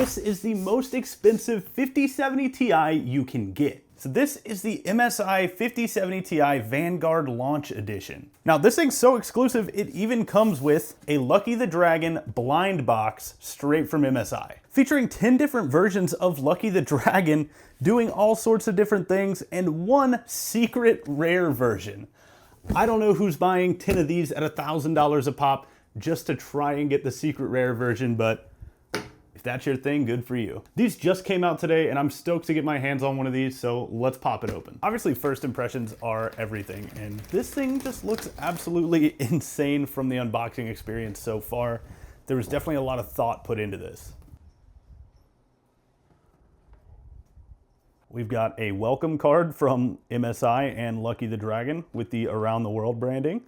this is the most expensive 5070 Ti you can get. So this is the MSI 5070 Ti Vanguard Launch Edition. Now this thing's so exclusive, it even comes with a Lucky the Dragon blind box straight from MSI, featuring 10 different versions of Lucky the Dragon doing all sorts of different things and one secret rare version. I don't know who's buying 10 of these at $1,000 a pop just to try and get the secret rare version, but if that's your thing, good for you. These just came out today and I'm stoked to get my hands on one of these, so let's pop it open. Obviously, first impressions are everything, and this thing just looks absolutely insane from the unboxing experience so far. There was definitely a lot of thought put into this. We've got a welcome card from MSI and Lucky the Dragon with the Around the World branding.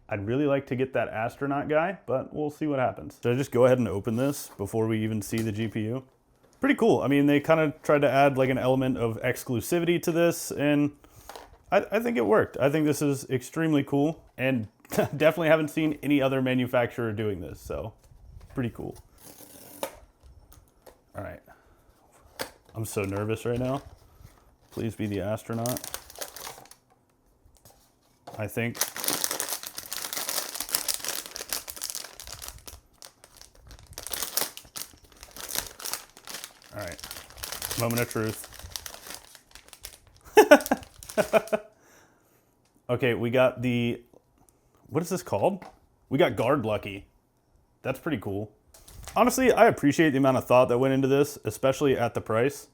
I'd really like to get that astronaut guy, but we'll see what happens. Should I just go ahead and open this before we even see the GPU? Pretty cool. I mean, they kind of tried to add like an element of exclusivity to this, and I think it worked. I think this is extremely cool, and definitely haven't seen any other manufacturer doing this, so pretty cool. All right. I'm so nervous right now. Please be the astronaut. I think. All right, moment of truth. Okay, we got the, what is this called? We got Guard Lucky. That's pretty cool. Honestly, I appreciate the amount of thought that went into this, especially at the price.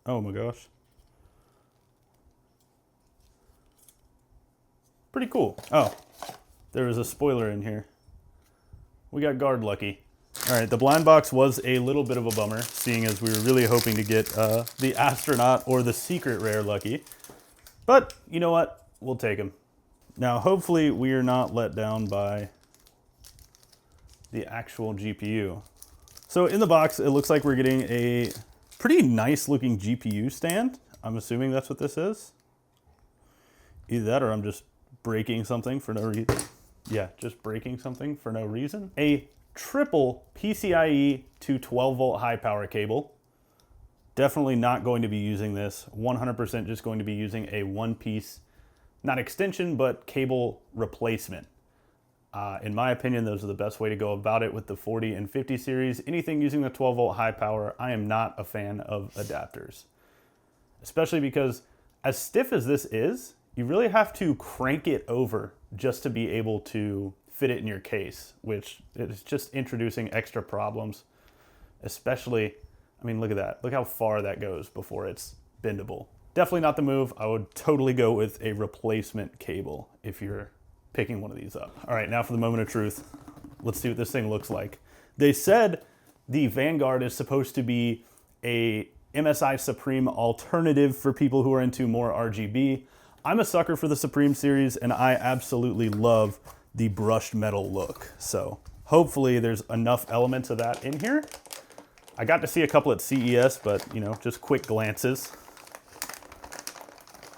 Oh my gosh. Pretty cool. Oh, there was a spoiler in here. We got Guard Lucky. All right, the blind box was a little bit of a bummer, seeing as we were really hoping to get the astronaut or the secret rare Lucky. But you know what? We'll take him. Now, hopefully we are not let down by the actual GPU. So in the box, it looks like we're getting a pretty nice looking GPU stand. I'm assuming that's what this is. Either that or I'm just breaking something for no reason. Yeah, just breaking something for no reason. A triple PCIe to 12 volt high power cable. Definitely not going to be using this. 100% just going to be using a one piece, not extension, but cable replacement. In my opinion, those are the best way to go about it with the 40 and 50 series. Anything using the 12 volt high power, I am not a fan of adapters. Especially because as stiff as this is, you really have to crank it over just to be able to fit it in your case, which is just introducing extra problems. Especially, I mean, look at that. Look how far that goes before it's bendable. Definitely not the move. I would totally go with a replacement cable if you're picking one of these up. All right, now for the moment of truth. Let's see what this thing looks like. They said the Vanguard is supposed to be a MSI Supreme alternative for people who are into more RGB. I'm a sucker for the Supreme series, and I absolutely love the brushed metal look. So hopefully there's enough elements of that in here. I got to see a couple at CES, but you know, just quick glances.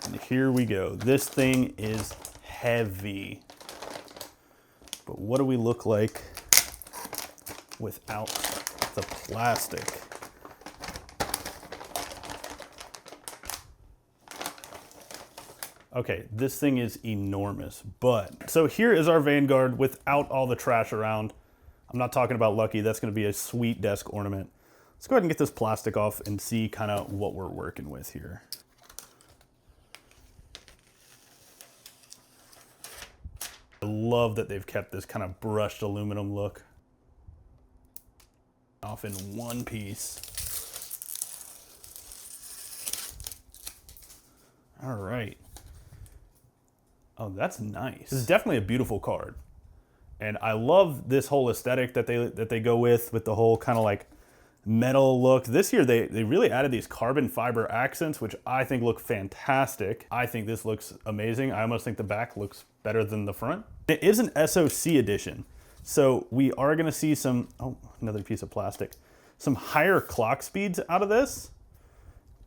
And here we go. This thing is heavy. But what do we look like without the plastic? Okay, this thing is enormous, but so here is our Vanguard without all the trash around. I'm not talking about Lucky, that's gonna be a sweet desk ornament. Let's go ahead and get this plastic off and see kind of what we're working with here. I love that they've kept this kind of brushed aluminum look off in one piece. All right. Oh, that's nice. This is definitely a beautiful card. And I love this whole aesthetic that they go with the whole kind of like metal look. This year they really added these carbon fiber accents, which I think look fantastic. I think this looks amazing. I almost think the back looks better than the front. It is an SoC edition. So we are gonna see some, oh, another piece of plastic, some higher clock speeds out of this,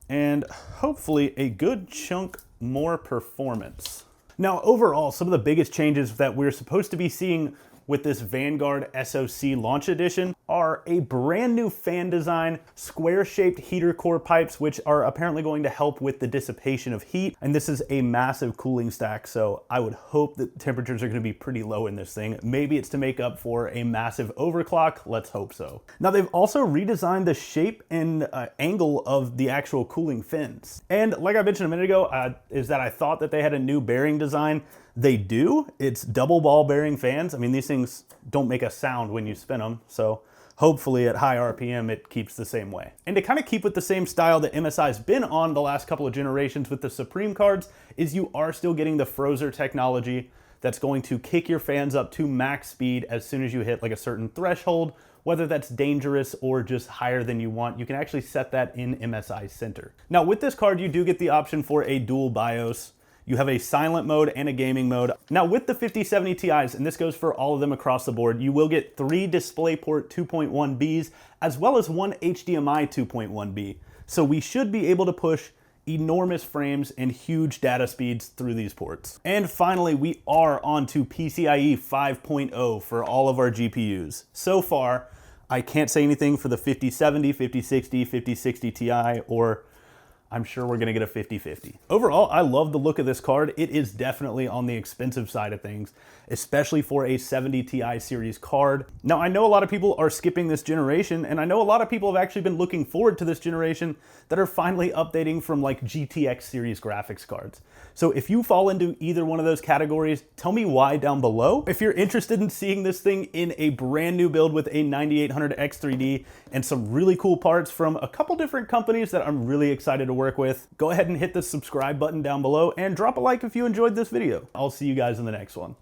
and hopefully a good chunk more performance. Now, overall, some of the biggest changes that we're supposed to be seeing with this Vanguard SoC Launch Edition are a brand new fan design, square-shaped heater core pipes, which are apparently going to help with the dissipation of heat. And this is a massive cooling stack, so I would hope that temperatures are going to be pretty low in this thing. Maybe it's to make up for a massive overclock. Let's hope so. Now, they've also redesigned the shape and angle of the actual cooling fins. And like I mentioned a minute ago, is that I thought that they had a new bearing design. They do. It's double ball bearing fans. I mean, these things don't make a sound when you spin them, so hopefully at high RPM it keeps the same way. And to kind of keep with the same style that MSI's been on the last couple of generations with the Supreme cards, is you are still getting the Frozer technology that's going to kick your fans up to max speed as soon as you hit like a certain threshold. Whether that's dangerous or just higher than you want, you can actually set that in MSI Center. Now with this card, you do get the option for a dual BIOS. You have a silent mode and a gaming mode. Now with the 5070 Ti's, and this goes for all of them across the board, you will get 3 DisplayPort 2.1Bs as well as 1 HDMI 2.1B. So we should be able to push enormous frames and huge data speeds through these ports. And finally, we are on to PCIe 5.0 for all of our GPUs. So far, I can't say anything for the 5070, 5060, 5060 Ti, or I'm sure we're gonna get a 5050. Overall, I love the look of this card. It is definitely on the expensive side of things, especially for a 70 Ti series card. Now, I know a lot of people are skipping this generation, and I know a lot of people have actually been looking forward to this generation that are finally updating from like GTX series graphics cards. So if you fall into either one of those categories, tell me why down below. If you're interested in seeing this thing in a brand new build with a 9800 X3D and some really cool parts from a couple different companies that I'm really excited to work with, go ahead and hit the subscribe button down below and drop a like if you enjoyed this video. I'll see you guys in the next one.